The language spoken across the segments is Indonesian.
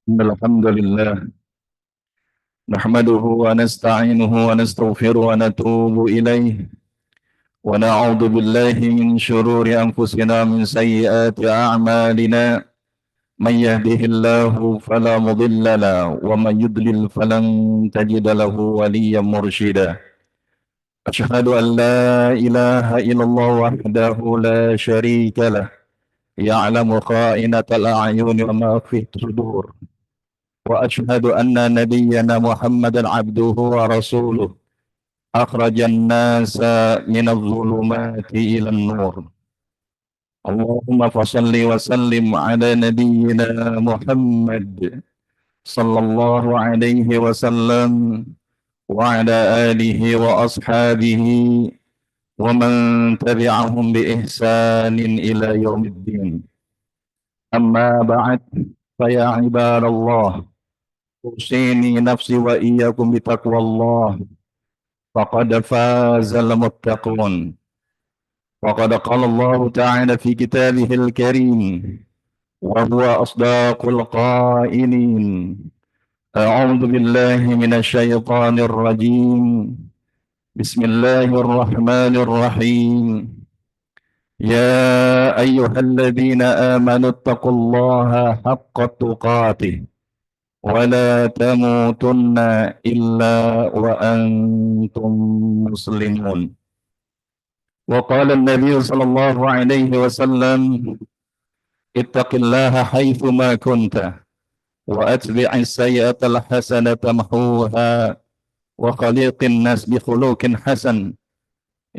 الحمد لله نحمده ونستعينه ونستغفره ونتوب إليه ونعوذ بالله من شرور أنفسنا من سيئات أعمالنا من يهده الله فلا مضل له ومن يضلل فلن تجد له وليا مرشدا أشهد أن لا إله إلا الله وحده لا شريك له يعلم خائنة الأعين وما في الصدور وأشهد أن نبينا محمدا عبده ورسوله أخرج الناس من الظلمات إلى النور. اللهم فصل وسلم على نبينا محمد صلى الله عليه وسلم وعلى آله وأصحابه ومن تبعهم بإحسان إلى يوم الدين. أما بعد فيا عباد الله أوصيني نفسي وإياكم بتقوى الله فقد فاز المتقون. وقد قال الله تعالى في كتابه الكريم وهو أصدق القائلين: أعوذ بالله من الشيطان الرجيم، بسم الله الرحمن الرحيم، يا أيها الذين آمنوا اتقوا الله حق تقاته ولا تموتن إلا وأنتم مسلمون. وقال النبي صلى الله عليه وسلم: اتق الله حيثما كنت وأتبع السيئة الحسنة تمحوها وخليق الناس بخلق حسن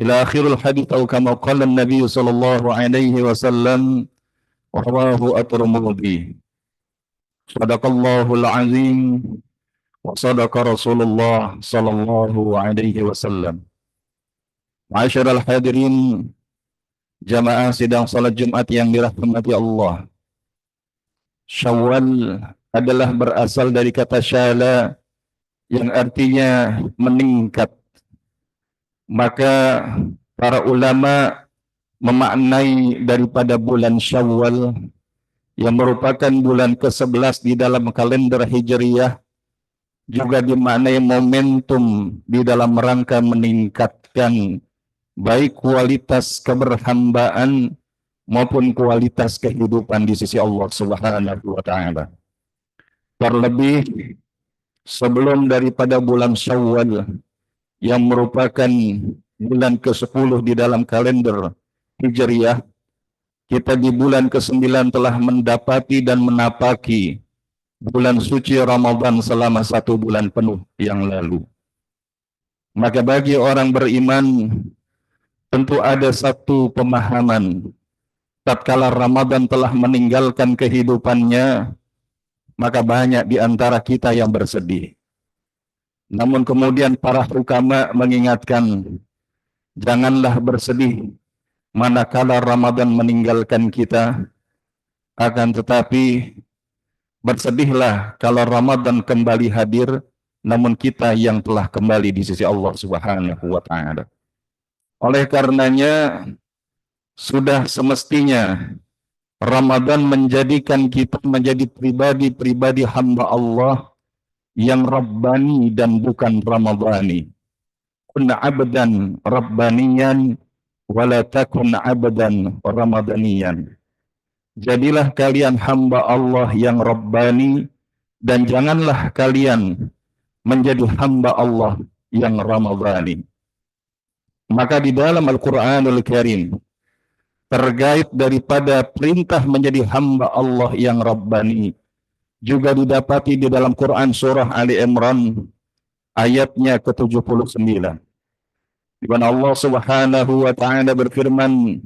إلى آخر الحديث، أو كما قال النبي صلى الله عليه وسلم، رواه الترمذي. صدق الله العظيم وصدق رسول الله صلى الله عليه وسلم. Ma'asyiral hadirin, jamaah sidang salat Jumat yang dirahmati Allah. Syawal adalah berasal dari kata syala yang artinya meningkat. Maka para ulama memaknai daripada bulan Syawal yang merupakan bulan ke-11 di dalam kalender Hijriyah juga dimaknai momentum di dalam rangka meningkatkan baik kualitas keberhambaan maupun kualitas kehidupan di sisi Allah Subhanahu wa taala. Terlebih sebelum daripada bulan Syawal yang merupakan bulan ke-10 di dalam kalender Hijriyah, kita di bulan ke-9 telah mendapati dan menapaki bulan suci Ramadan selama 1 bulan penuh yang lalu. Maka bagi orang beriman tentu ada satu pemahaman, tatkala Ramadan telah meninggalkan kehidupannya, maka banyak di antara kita yang bersedih. Namun kemudian para hukama mengingatkan, janganlah bersedih manakala Ramadan meninggalkan kita, akan tetapi bersedihlah kalau Ramadan kembali hadir, namun kita yang telah kembali di sisi Allah Subhanahu wa taala. Oleh karenanya sudah semestinya Ramadan menjadikan kita menjadi pribadi-pribadi hamba Allah yang Rabbani dan bukan Ramadhani. Kun abdan Rabbaniyan wala takun abdan Ramadhaniyan. Jadilah kalian hamba Allah yang Rabbani dan janganlah kalian menjadi hamba Allah yang Ramadhani. Maka di dalam Al-Quranul Karim terkait daripada perintah menjadi hamba Allah yang Rabbani juga didapati di dalam Quran surah Ali Imran ayatnya ke-79, di mana Allah Subhanahu wa taala berfirman,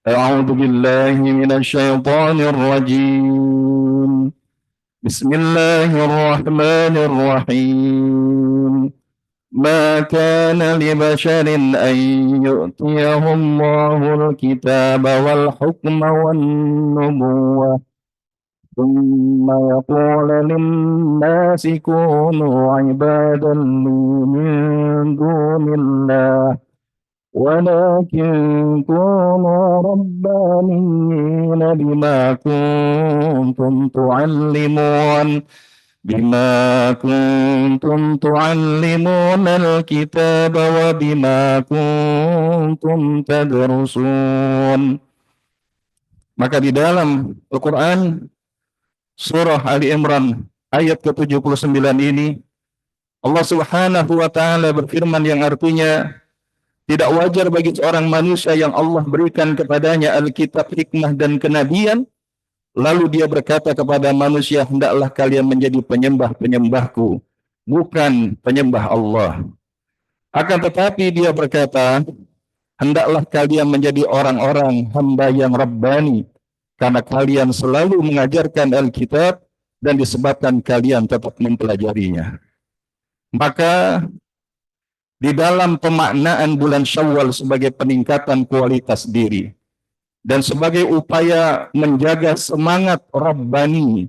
A'udzu billahi minasyaitonir rajim. Bismillahirrahmanirrahim. ما كان لبشر أن يؤتيه الله الكتاب والحكم والنبوة ثم يقول للناس كونوا عبادا لي من دون الله ولكن كونوا ربانيين بما كنتم تعلمون الكتاب وبما كنتم تدرسون. Maka di dalam Al-Quran surah Ali Imran ayat ke-79 ini Allah Subhanahu wa taala berfirman yang artinya tidak wajar bagi seorang manusia yang Allah berikan kepadanya Alkitab, hikmah dan kenabian, lalu dia berkata kepada manusia, hendaklah kalian menjadi penyembah-penyembahku, bukan penyembah Allah. Akan tetapi dia berkata, hendaklah kalian menjadi orang-orang hamba yang Rabbani, karena kalian selalu mengajarkan Alkitab dan disebabkan kalian tetap mempelajarinya. Maka di dalam pemaknaan bulan Syawal sebagai peningkatan kualitas diri dan sebagai upaya menjaga semangat Rabbani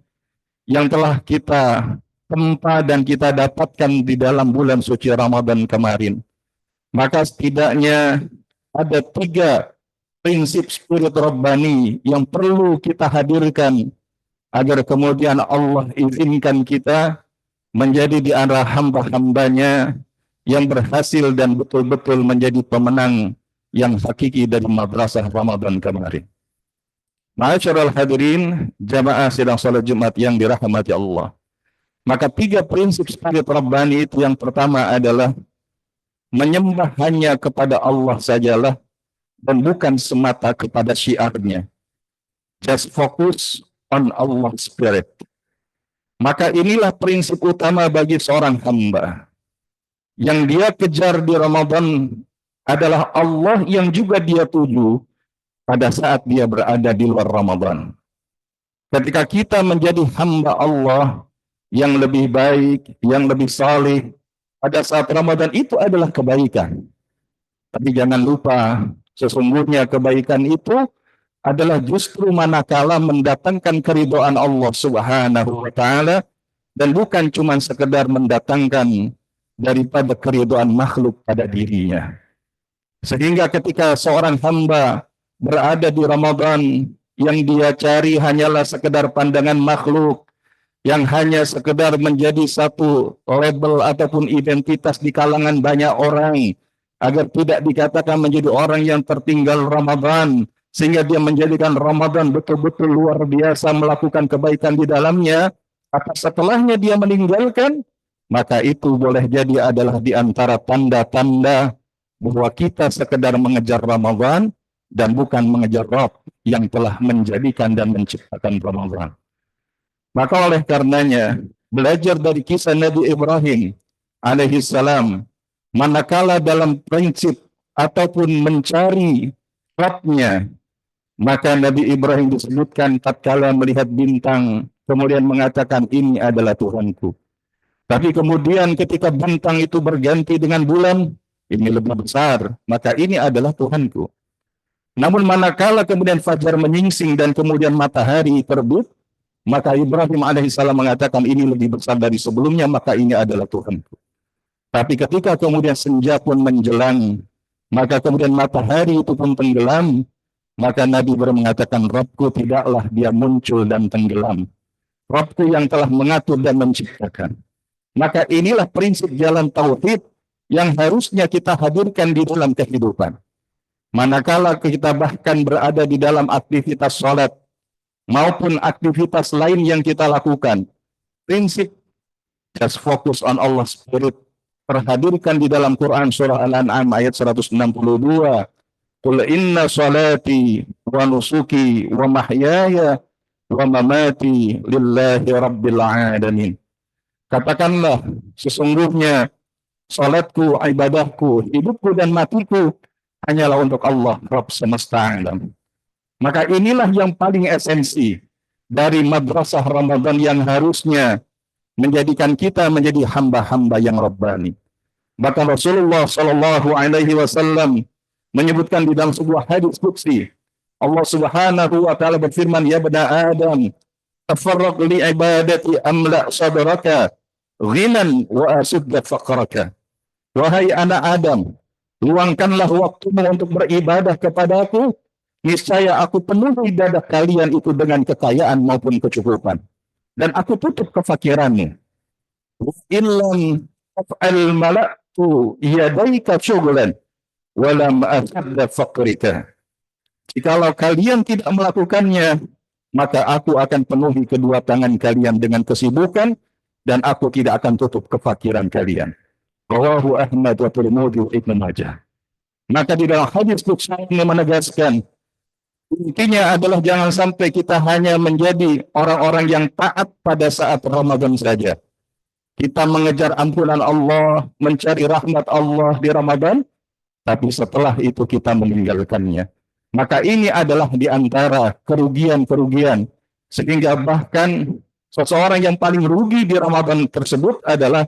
yang telah kita tempa dan kita dapatkan di dalam bulan suci Ramadan kemarin, maka setidaknya ada 3 prinsip spirit Rabbani yang perlu kita hadirkan agar kemudian Allah izinkan kita menjadi di antara hamba-hambanya yang berhasil dan betul-betul menjadi pemenang yang hakiki dari madrasah Ramadan kemarin. Ma'asyiral hadirin, jamaah sidang salat Jumat yang dirahmati Allah. Maka 3 prinsip spirit Rabbani itu, yang pertama adalah menyembah hanya kepada Allah sajalah dan bukan semata kepada syiarnya. Just focus on Allah spirit. Maka inilah prinsip utama bagi seorang hamba. Yang dia kejar di Ramadan adalah Allah yang juga dia tuju pada saat dia berada di luar Ramadan. Ketika kita menjadi hamba Allah yang lebih baik, yang lebih saleh pada saat Ramadan, itu adalah kebaikan. Tapi jangan lupa, sesungguhnya kebaikan itu adalah justru manakala mendatangkan keridhaan Allah Subhanahu wa taala dan bukan cuma sekedar mendatangkan daripada keridhaan makhluk pada dirinya. Sehingga ketika seorang hamba berada di Ramadan, yang dia cari hanyalah sekedar pandangan makhluk, yang hanya sekedar menjadi satu label ataupun identitas di kalangan banyak orang, agar tidak dikatakan menjadi orang yang tertinggal Ramadan, sehingga dia menjadikan Ramadan betul-betul luar biasa melakukan kebaikan di dalamnya, maka setelahnya dia meninggalkan, maka itu boleh jadi adalah di antara tanda-tanda bahwa kita sekedar mengejar Ramadan dan bukan mengejar Rabb yang telah menjadikan dan menciptakan Ramadan. Maka oleh karenanya, belajar dari kisah Nabi Ibrahim alaihi salam, manakala dalam prinsip ataupun mencari Rabb-nya, maka Nabi Ibrahim disebutkan tatkala melihat bintang, kemudian mengatakan ini adalah Tuhanku. Tapi kemudian ketika bintang itu berganti dengan bulan, ini lebih besar, maka ini adalah Tuhanku. Namun manakala kemudian fajar menyingsing dan kemudian matahari terbit, maka Ibrahim alaihissalam mengatakan ini lebih besar dari sebelumnya, maka ini adalah Tuhanku. Tapi ketika kemudian senja pun menjelang, maka kemudian matahari itu pun tenggelam, maka Nabi mengatakan, Rabbku tidaklah dia muncul dan tenggelam. Rabbku yang telah mengatur dan menciptakan. Maka inilah prinsip jalan tauhid yang harusnya kita hadirkan di dalam kehidupan. Manakala kita bahkan berada di dalam aktivitas sholat maupun aktivitas lain yang kita lakukan, prinsip just focus on Allah spirit terhadirkan di dalam Quran surah Al-An'am ayat 162. Qul inna salati wa nusuki wa mahyaya wa mamati lillahi rabbil alamin. Katakanlah, sesungguhnya salatku, ibadahku, hidupku dan matiku hanyalah untuk Allah, Rabb semesta alam. Maka inilah yang paling esensi dari madrasah Ramadan yang harusnya menjadikan kita menjadi hamba-hamba yang Rabbani. Bahkan Rasulullah Shallallahu Alaihi Wasallam menyebutkan di dalam sebuah hadis qudsi, Allah Subhanahu Wa Taala berfirman, ya bani Adam, tafarraq li ibadati amla sadraka ghinan wa asudda faqraka. Wahai anak Adam, Luangkanlah waktumu untuk beribadah kepadaku, niscaya aku penuhi dada kalian itu dengan kekayaan maupun kecukupan. Dan aku tutup kefakiranmu. Illam af'al mala'tu yadaika syughlan walam asadda faqrika. Jikalau kalian tidak melakukannya, maka aku akan penuhi kedua tangan kalian dengan kesibukan dan aku tidak akan tutup kefakiran kalian. Rawahu Ahmad wa Tirmidzi wa Ibnu Majah. Maka di dalam hadis Qudsi ini menegaskan, intinya adalah jangan sampai kita hanya menjadi orang-orang yang taat pada saat Ramadan saja. Kita mengejar ampunan Allah, mencari rahmat Allah di Ramadan, tapi setelah itu kita meninggalkannya. Maka ini adalah di antara kerugian-kerugian. Sehingga bahkan seseorang yang paling rugi di Ramadan tersebut adalah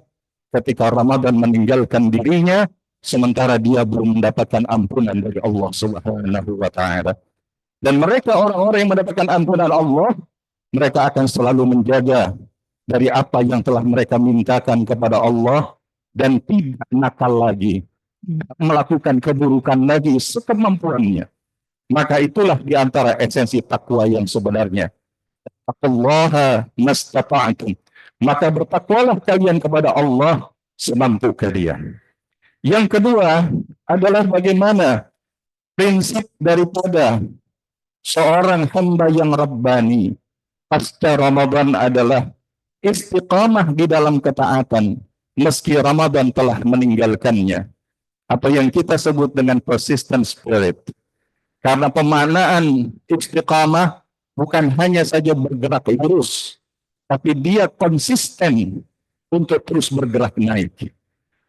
ketika Ramadan meninggalkan dirinya, sementara dia belum mendapatkan ampunan dari Allah Subhanahu wa Ta'ala. Dan mereka orang-orang yang mendapatkan ampunan Allah, mereka akan selalu menjaga dari apa yang telah mereka mintakan kepada Allah dan tidak nakal lagi, melakukan keburukan lagi sekemampuannya. Maka itulah di antara esensi takwa yang sebenarnya. Taqullaha mastata'tum. Maka bertakwalah kalian kepada Allah semampu kalian. Yang kedua adalah bagaimana prinsip daripada seorang hamba yang rabbani pasca Ramadan adalah istiqamah di dalam ketaatan meski Ramadan telah meninggalkannya. Apa yang kita sebut dengan persistent spirit. Karena pemaknaan istiqamah bukan hanya saja bergerak lurus, tapi dia konsisten untuk terus bergerak naik.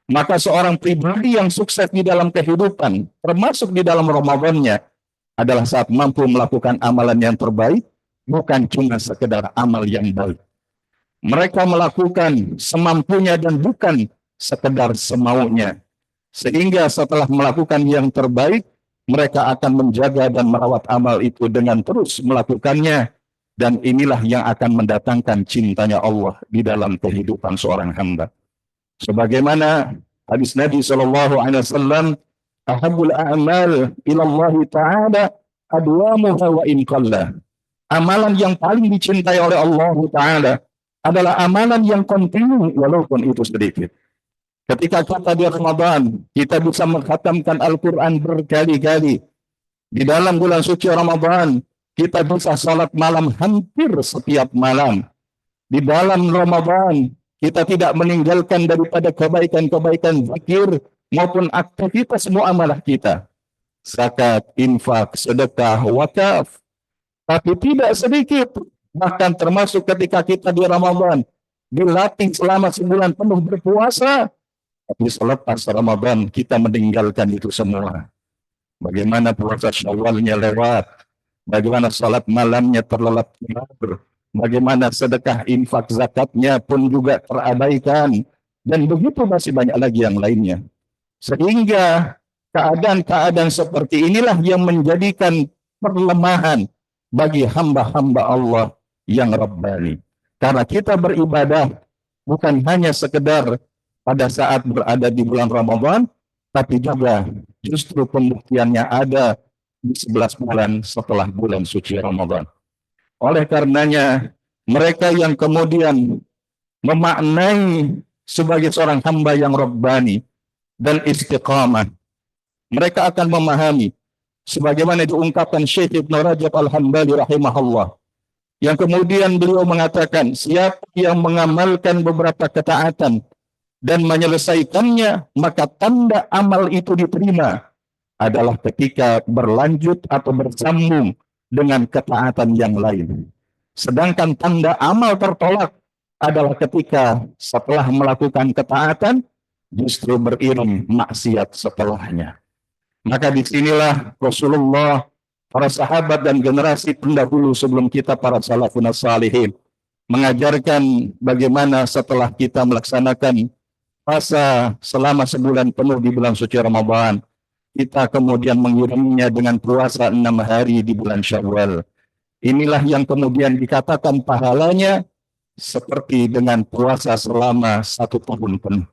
Maka seorang pribadi yang sukses di dalam kehidupan, termasuk di dalam Ramadannya, adalah saat mampu melakukan amalan yang terbaik, bukan cuma sekedar amal yang baik. Mereka melakukan semampunya dan bukan sekedar semaunya. Sehingga setelah melakukan yang terbaik, mereka akan menjaga dan merawat amal itu dengan terus melakukannya. Dan inilah yang akan mendatangkan cintanya Allah di dalam kehidupan seorang hamba. Sebagaimana hadis Nabi SAW, ahabbul a'mal ilallahi ta'ala adwamuha wa in qalla. Amalan yang paling dicintai oleh Allah Ta'ala adalah amalan yang kontinu walaupun itu sedikit. Ketika kita di Ramadan, kita bisa mengkhatamkan Al-Quran berkali-kali. Di dalam bulan suci Ramadan, kita bisa salat malam hampir setiap malam. Di dalam Ramadan, kita tidak meninggalkan daripada kebaikan-kebaikan zikir maupun aktivitas muamalah kita. Zakat, infak, sedekah, wakaf. Tapi tidak sedikit. Bahkan termasuk ketika kita di Ramadan, dilatih selama sebulan penuh berpuasa. Tapi selepas Ramadan kita meninggalkan itu semua. Bagaimana puasa Syawalnya lewat, bagaimana salat malamnya terlelap tidur, bagaimana sedekah infak zakatnya pun juga terabaikan, dan begitu masih banyak lagi yang lainnya. Sehingga keadaan-keadaan seperti inilah yang menjadikan perlemahan bagi hamba-hamba Allah yang Rabbani. Karena kita beribadah bukan hanya sekedar pada saat berada di bulan Ramadan, tapi juga justru pembuktiannya ada di 11 bulan setelah bulan suci Ramadan. Oleh karenanya, mereka yang kemudian memaknai sebagai seorang hamba yang Rabbani dan istiqamah, mereka akan memahami sebagaimana diungkapkan Syekh Ibn Rajab Al-Hambali rahimahullah, yang kemudian beliau mengatakan, siapa yang mengamalkan beberapa ketaatan dan menyelesaikannya, maka tanda amal itu diterima adalah ketika berlanjut atau bersambung dengan ketaatan yang lain. Sedangkan tanda amal tertolak adalah ketika setelah melakukan ketaatan justru beriring maksiat setelahnya. Maka disinilah Rasulullah, para sahabat dan generasi pendahulu sebelum kita, para salafun salihin, mengajarkan bagaimana setelah kita melaksanakan puasa selama sebulan penuh di bulan suci Ramadan, kita kemudian mengiringinya dengan puasa 6 hari di bulan Syawal. Inilah yang kemudian dikatakan pahalanya seperti dengan puasa selama 1 tahun penuh.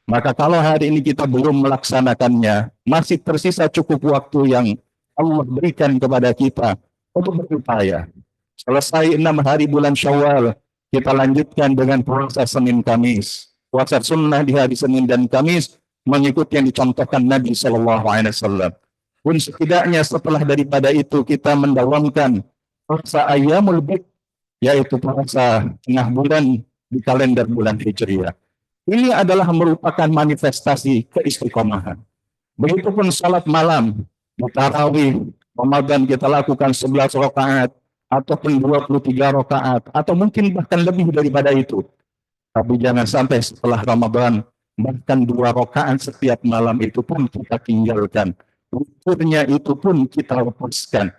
Maka kalau hari ini kita belum melaksanakannya, masih tersisa cukup waktu yang Allah berikan kepada kita untuk berupaya. Selesai 6 hari bulan Syawal, kita lanjutkan dengan puasa Senin Kamis. Puasa sunnah di hari Senin dan Kamis mengikuti yang dicontohkan Nabi Shallallahu Alaihi Wasallam. Pun setidaknya setelah daripada itu kita mendawamkan puasa Ayyamul Bid, yaitu puasa tengah bulan di kalender bulan Hijriah. Ini adalah merupakan manifestasi keistiqomahan. Begitupun salat malam, di tarawih Ramadan kita lakukan 11 rakaat ataupun 23 rakaat atau mungkin bahkan lebih daripada itu. Tapi jangan sampai setelah Ramadan bahkan 2 rakaat setiap malam itu pun kita tinggalkan. Ukurnya itu pun kita lepaskan.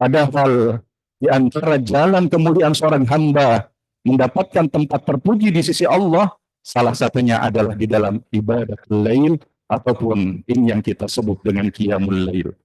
Padahal di antara jalan kemuliaan seorang hamba mendapatkan tempat terpuji di sisi Allah, salah satunya adalah di dalam ibadah lail ataupun ini yang kita sebut dengan qiyamul lail.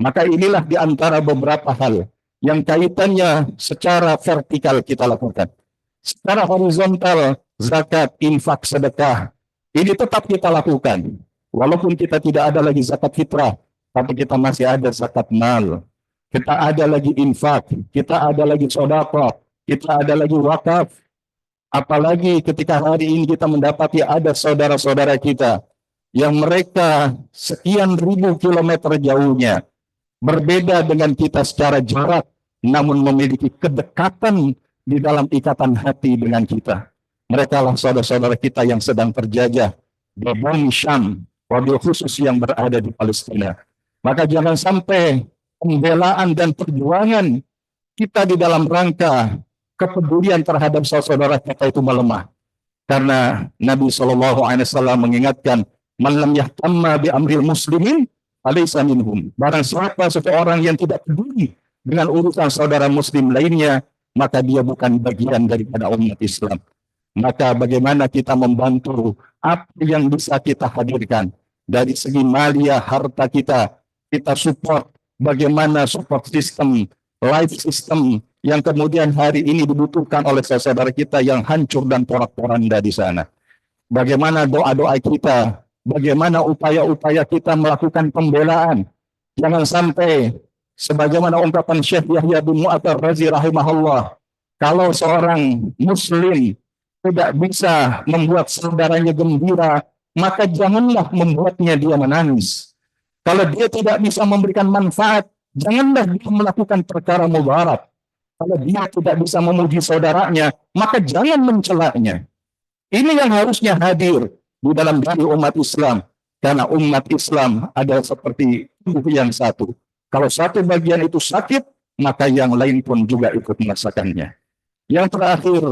Maka inilah di antara beberapa hal yang kaitannya secara vertikal kita lakukan. Secara horizontal, zakat, infak, sedekah, ini tetap kita lakukan. Walaupun kita tidak ada lagi zakat fitrah, tapi kita masih ada zakat mal. Kita ada lagi infak, kita ada lagi sedekah, kita ada lagi wakaf. Apalagi ketika hari ini kita mendapati ada saudara-saudara kita yang mereka sekian ribu kilometer jauhnya, berbeda dengan kita secara jarak, namun memiliki kedekatan di dalam ikatan hati dengan kita. Mereka lah saudara-saudara kita yang sedang terjajah di bumi Syam, wabil khusus yang berada di Palestina. Maka jangan sampai pembelaan dan perjuangan kita di dalam rangka kepedulian terhadap saudara kita itu melemah. Karena Nabi SAW mengingatkan, man lam yahtamma bi amril muslimin alaysa minhum. Barang siapa seseorang yang tidak peduli dengan urusan saudara muslim lainnya, maka dia bukan bagian daripada umat Islam. Maka bagaimana kita membantu apa yang bisa kita hadirkan dari segi malia, harta kita support bagaimana support system, life system yang kemudian hari ini dibutuhkan oleh saudara kita yang hancur dan porak-poranda di sana. Bagaimana doa-doa kita, bagaimana upaya-upaya kita melakukan pembelaan. Jangan sampai sebagaimana ungkapan Syekh Yahya bin Mu'atar Razi rahimahullah, kalau seorang muslim tidak bisa membuat saudaranya gembira, maka janganlah membuatnya dia menangis. Kalau dia tidak bisa memberikan manfaat, janganlah dia melakukan perkara mudarat. Kalau dia tidak bisa memuji saudaranya, maka jangan mencelaknya. Ini yang harusnya hadir di dalam diri umat Islam. Karena umat Islam ada seperti tubuh yang satu. Kalau satu bagian itu sakit, maka yang lain pun juga ikut merasakannya. Yang terakhir,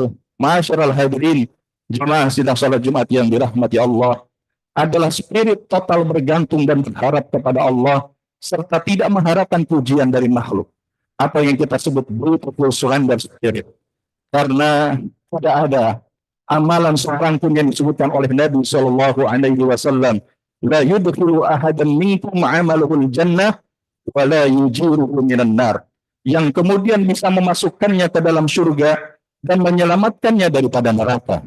ma'asyiral hadirin, jemaah sidang salat Jumat yang dirahmati Allah, adalah spirit total bergantung dan berharap kepada Allah, serta tidak mengharapkan pujian dari makhluk. Apa yang kita sebut beautiful surrender spirit. Karena tidak ada amalan seorang pun yang disebutkan oleh Nabi Shallallahu Alaihi Wasallam, la yudkhilu ahadan minkum amaluhul jannah wa la yujiruhu minan nar, yang kemudian bisa memasukkannya ke dalam surga dan menyelamatkannya daripada neraka.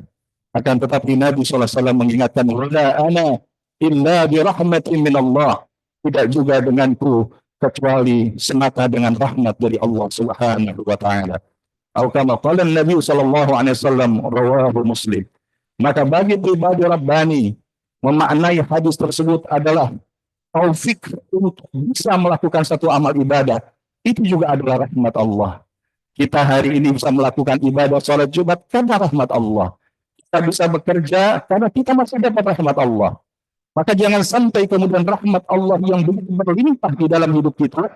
Akan tetapi Nabi SAW mengingatkan, wala ana illa birahmatin minallah, tidak juga denganku kecuali semata dengan rahmat dari Allah Subhanahu wa taala. Atau kama qala Nabi sallallahu alaihi wasallam, rawahu Muslim. Maka bagi pribadi Rabbani, memaknai hadis tersebut adalah taufik untuk bisa melakukan satu amal ibadah. Itu juga adalah rahmat Allah. Kita hari ini bisa melakukan ibadah salat Jumat karena rahmat Allah. Kita bisa bekerja karena kita masih dapat rahmat Allah. Maka jangan sampai kemudian rahmat Allah yang begitu berlimpah di dalam hidup kita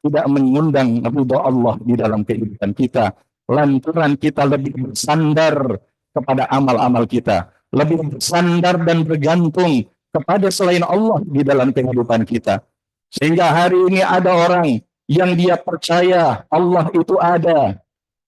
tidak mengundang ridha Allah di dalam kehidupan kita. Lantaran kita lebih bersandar kepada amal-amal kita, lebih bersandar dan bergantung kepada selain Allah di dalam kehidupan kita. Sehingga hari ini ada orang yang dia percaya Allah itu ada,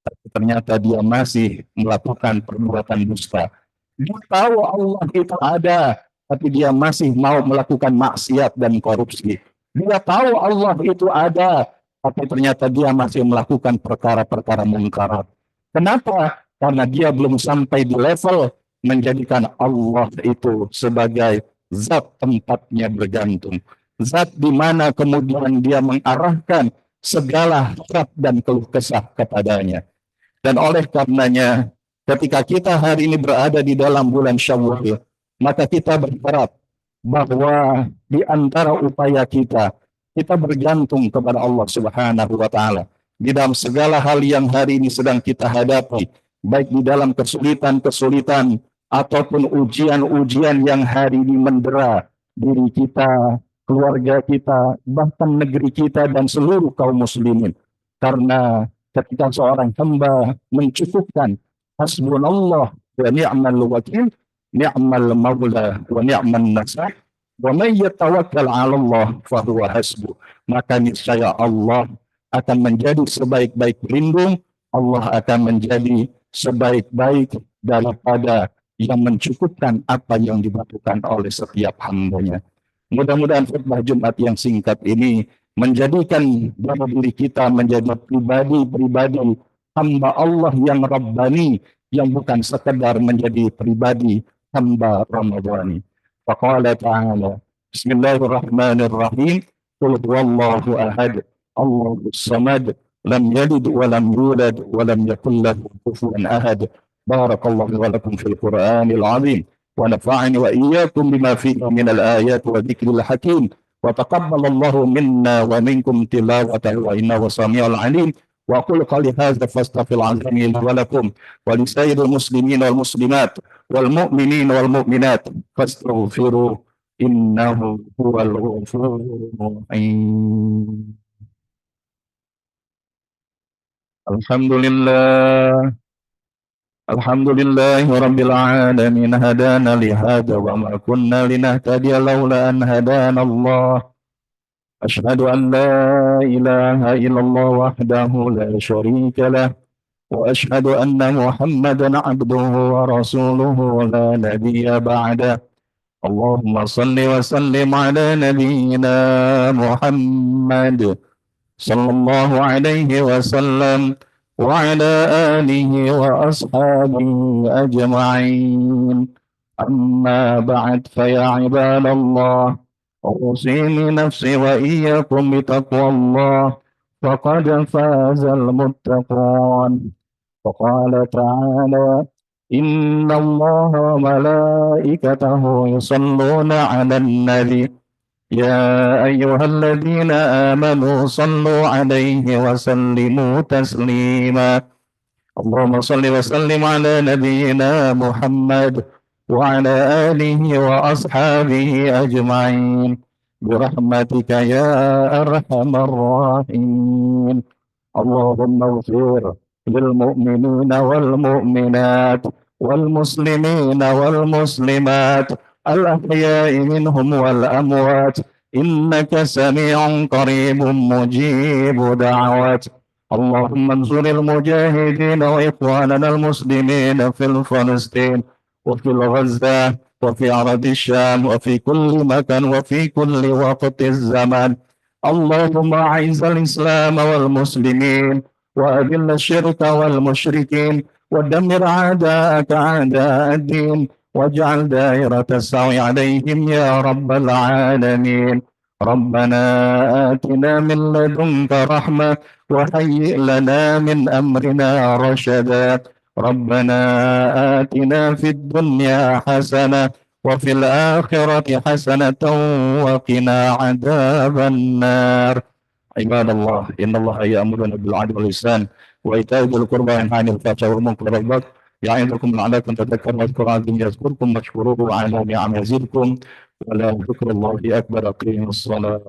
tapi ternyata dia masih melakukan perbuatan dusta. Dia tahu Allah itu ada, tapi dia masih mau melakukan maksiat dan korupsi. Dia tahu Allah itu ada, tapi ternyata dia masih melakukan perkara-perkara mungkarat. Kenapa? Karena dia belum sampai di level menjadikan Allah itu sebagai zat tempatnya bergantung. Zat di mana kemudian dia mengarahkan segala harap dan keluh kesah kepadanya. Dan oleh karenanya, ketika kita hari ini berada di dalam bulan Syawal, maka kita berharap bahwa di antara upaya kita, kita bergantung kepada Allah Subhanahu wa Ta'ala di dalam segala hal yang hari ini sedang kita hadapi, baik di dalam kesulitan-kesulitan ataupun ujian-ujian yang hari ini mendera diri kita, keluarga kita, bahkan negeri kita dan seluruh kaum muslimin. Karena ketika seorang hamba mencukupkan hasbunallah wa ni'mal wakil, ni'mal maula wa ni'mal nasir, wa may yatawakkal 'ala Allah fa huwa hasbuh, maka niscaya Allah akan menjadi sebaik-baik pelindung, Allah akan menjadi sebaik-baik daripada yang mencukupkan apa yang dibutuhkan oleh setiap hambanya. Mudah-mudahan khutbah Jumat yang singkat ini menjadikan diri kita menjadi pribadi-pribadi hamba Allah yang Rabbani, yang bukan sekedar menjadi pribadi hamba Ramadhani. Faqala ta'ala, Bismillahirrahmanirrahim, Qul huwallahu ahad, Allahus samad, lam yalid wa lam yulad wa lam yakul lahu kufuwan ahad. Barakallahu wa lakum fil Qur'anil azim. ونفعني وإياكم بما فيه من الآيات والذكر الحكيم وتقبل الله منا ومنكم تلاوته وإنه سميع عليم وأقول قولي هذا فاستغفر العظيم لي ولكم ولسائر المسلمين والمسلمات والمؤمنين والمؤمنات فاستغفروا إنه هو الغفور الرحيم. الحمد لله الحمد لله رب العالمين هدانا لهذا وما كنا لنهتدي لولا أن هدانا الله أشهد أن لا إله إلا الله وحده لا شريك له وأشهد أن محمدا عبده ورسوله لا نبي بعده اللهم صل وسلم على نبينا محمد صلى الله عليه وسلم وعلى آله وأصحابه أجمعين. أما بعد فيا عباد الله أوصيني نفسي وإياكم بتقوى الله فقد فاز المتقون. وقال تعالى إن الله وملائكته يصلون على النبي يا أيها الذين آمنوا صلوا عليه وسلموا تسليما. اللهم صل وسلم على نبينا محمد وعلى آله وأصحابه أجمعين برحمتك يا أرحم الراحمين. اللهم اغفر للمؤمنين والمؤمنات والمسلمين والمسلمات الأحياء منهم والأموات إنك سميع قريب مجيب دعوات. اللهم انصر المجاهدين وإخواننا المسلمين في فلسطين وفي غزة وفي أرض الشام وفي كل مكان وفي كل وقت الزمان. اللهم أعز الإسلام والمسلمين وأذل الشرك والمشركين ودمر أعداءك أعداء الدين واجعل دائرة السوء عليهم يا رب العالمين. ربنا آتنا من لدنك رحمة وهيئ لنا من أمرنا رشدا. ربنا آتنا في الدنيا حسنة وفي الآخرة حسنة وقنا عذاب النار. عباد الله إن الله يأمرنا بالعدل والإحسان وإيتاء ذي القربى وينهى عن الفحشاء والمنكر والبغي يعظكم لعلكم تذكرون واذكروا العظيم يذكركم واشكروه على نعم يزدكم ولا ذكر الله أكبر. أقيموا الصلاة.